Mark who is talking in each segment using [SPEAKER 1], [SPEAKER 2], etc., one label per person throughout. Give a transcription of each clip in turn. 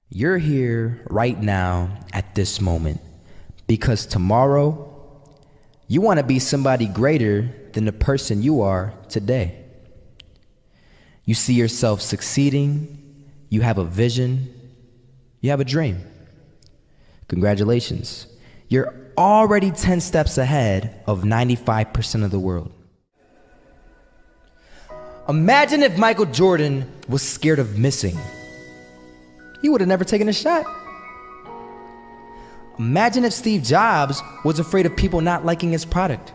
[SPEAKER 1] You're here right now at this moment because tomorrow you want to be somebody greater than the person you are today. You see yourself succeeding, you have a vision, you have a dream. Congratulations. You're already 10 steps ahead of 95% of the world. Imagine if Michael Jordan was scared of missing. He would have never taken a shot. Imagine if Steve Jobs was afraid of people not liking his product.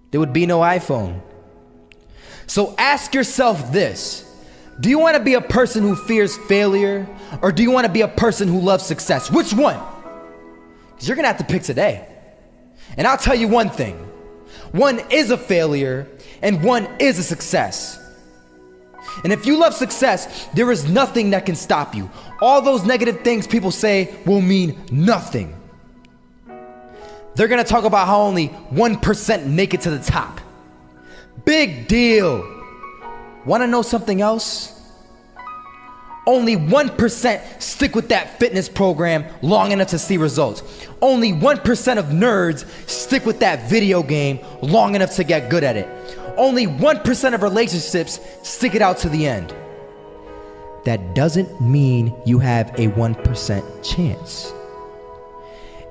[SPEAKER 1] There would be no iPhone. So ask yourself this: do you want to be a person who fears failure, or do you want to be a person who loves success? Which one? Because you're gonna have to pick today. And I'll tell you one thing: one is a failure and one is a success. And if you love success, there is nothing that can stop you. All those negative things people say will mean nothing. They're gonna talk about how only 1% make it to the top. Big deal. Wanna know something else? Only 1% stick with that fitness program long enough to see results. Only 1% of nerds stick with that video game long enough to get good at it. Only 1% of relationships stick it out to the end. That doesn't mean you have a 1% chance.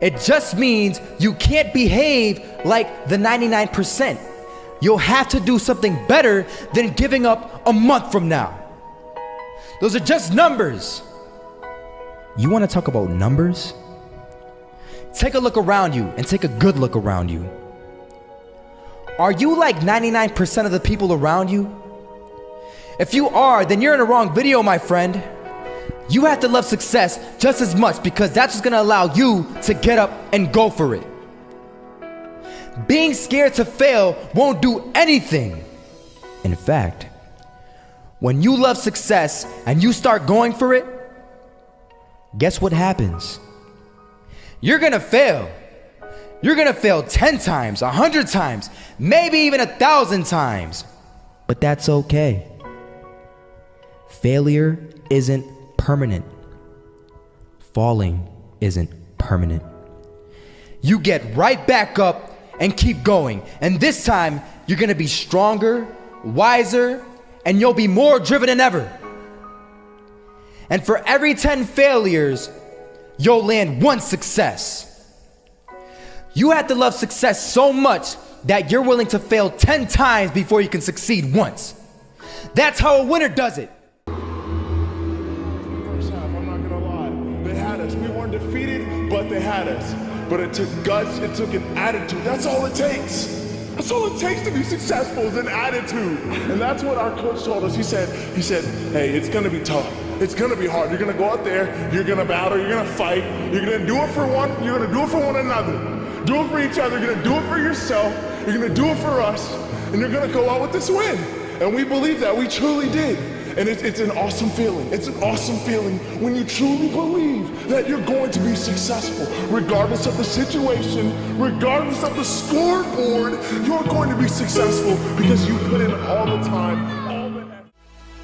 [SPEAKER 1] It just means you can't behave like the 99%. You'll have to do something better than giving up a month from now. Those are just numbers. You want to talk about numbers? Take a look around you and take a good look around you. Are you like 99% of the people around you? If you are, then you're in the wrong video, my friend. You have to love success just as much because that's what's gonna allow you to get up and go for it. Being scared to fail won't do anything. In fact, when you love success and you start going for it, guess what happens? You're gonna fail. You're gonna fail 10 times, 100 times, maybe even 1,000 times. But that's okay. Failure isn't permanent. Falling isn't permanent. You get right back up and keep going. And this time, you're gonna be stronger, wiser, and you'll be more driven than ever. And for every 10 failures, you'll land one success. You have to love success so much that you're willing to fail 10 times before you can succeed once. That's how a winner does it.
[SPEAKER 2] First half, I'm not gonna lie. They had us. We weren't defeated, but they had us. But it took guts, it took an attitude. That's all it takes. That's all it takes to be successful is an attitude. And that's what our coach told us. He said, hey, it's gonna be tough. It's gonna be hard. You're gonna go out there, you're gonna battle, you're gonna fight, you're gonna do it for one, you're gonna do it for one another. Do it for each other, you're gonna do it for yourself, you're gonna do it for us, and you're gonna go out with this win. And we believe that, we truly did. And it's an awesome feeling. It's an awesome feeling when you truly believe that you're going to be successful. Regardless of the situation, regardless of the scoreboard, you're going to be successful because you put in all the time.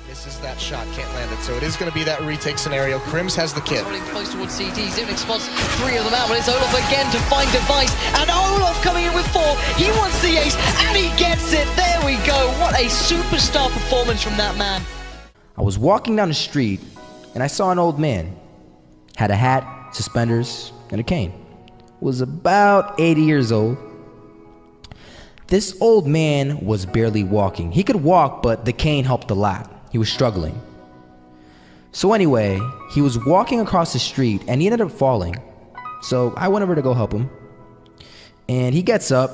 [SPEAKER 3] Misses that shot, can't land it, so it is going to be that retake scenario. Crims has the kit.
[SPEAKER 4] Running close towards CT, Zivnik spots 3 of them out, but it's Olaf again to find Device, and Olaf coming in with 4, he wants the ace, and he gets it, there we go, what a superstar performance from that man.
[SPEAKER 1] I was walking down the street and I saw an old man. Had a hat, suspenders, and a cane. Was about 80 years old. This old man was barely walking. He could walk, but the cane helped a lot. He was struggling. So anyway, he was walking across the street and he ended up falling. So I went over to go help him. And he gets up,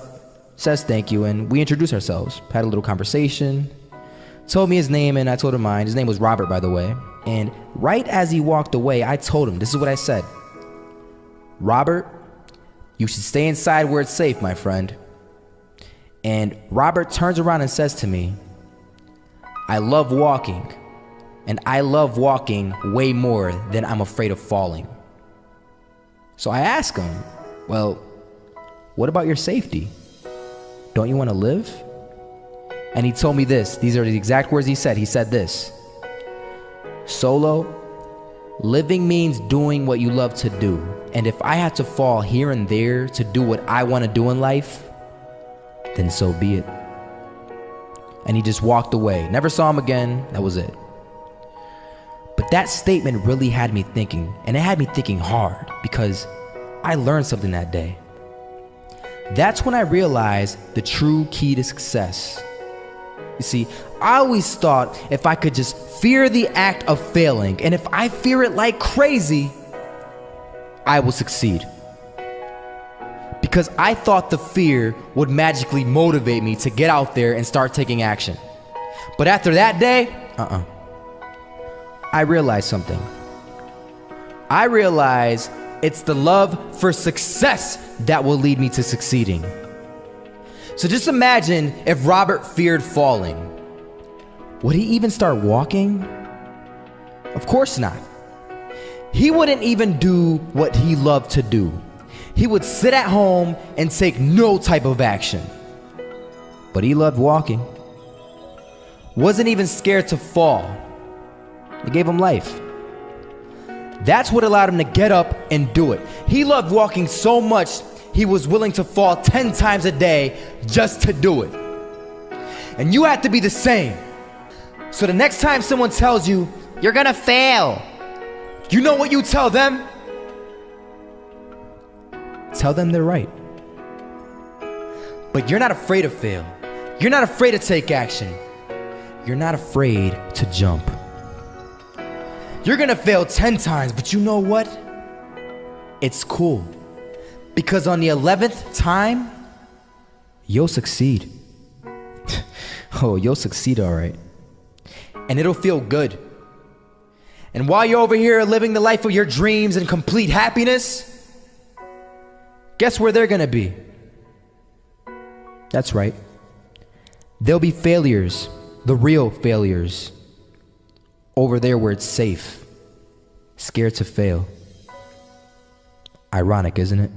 [SPEAKER 1] says thank you, and we introduced ourselves. Had a little conversation. Told me his name and I told him mine. His name was Robert, by the way. And right as he walked away, I told him, this is what I said. Robert, you should stay inside where it's safe, my friend. And Robert turns around and says to me, I love walking, and I love walking way more than I'm afraid of falling. So I asked him, well, what about your safety? Don't you want to live? And he told me this. These are the exact words he said. He said this: Solo, Living means doing what you love to do. And if I had to fall here and there to do what I want to do in life, then so be it. And he just walked away. Never saw him again. That was it. But that statement really had me thinking, and it had me thinking hard, because I learned something that day. That's when I realized the true key to success. You see, I always thought if I could just fear the act of failing, and if I fear it like crazy, I will succeed. Because I thought the fear would magically motivate me to get out there and start taking action. But after that day, I realized something. I realized it's the love for success that will lead me to succeeding. So just imagine if Robert feared falling. Would he even start walking? Of course not. He wouldn't even do what he loved to do. He would sit at home and take no type of action. But he loved walking. Wasn't even scared to fall. It gave him life. That's what allowed him to get up and do it. He loved walking so much, he was willing to fall 10 times a day just to do it. And you have to be the same. So the next time someone tells you, you're gonna fail, you know what you tell them? Tell them they're right. But you're not afraid to fail. You're not afraid to take action. You're not afraid to jump. You're gonna fail 10 times, but you know what? It's cool. Because on the 11th time, you'll succeed. Oh, you'll succeed all right. And it'll feel good. And while you're over here living the life of your dreams and complete happiness, guess where they're gonna be? That's right. They'll be failures, the real failures, over there where it's safe, scared to fail. Ironic, isn't it?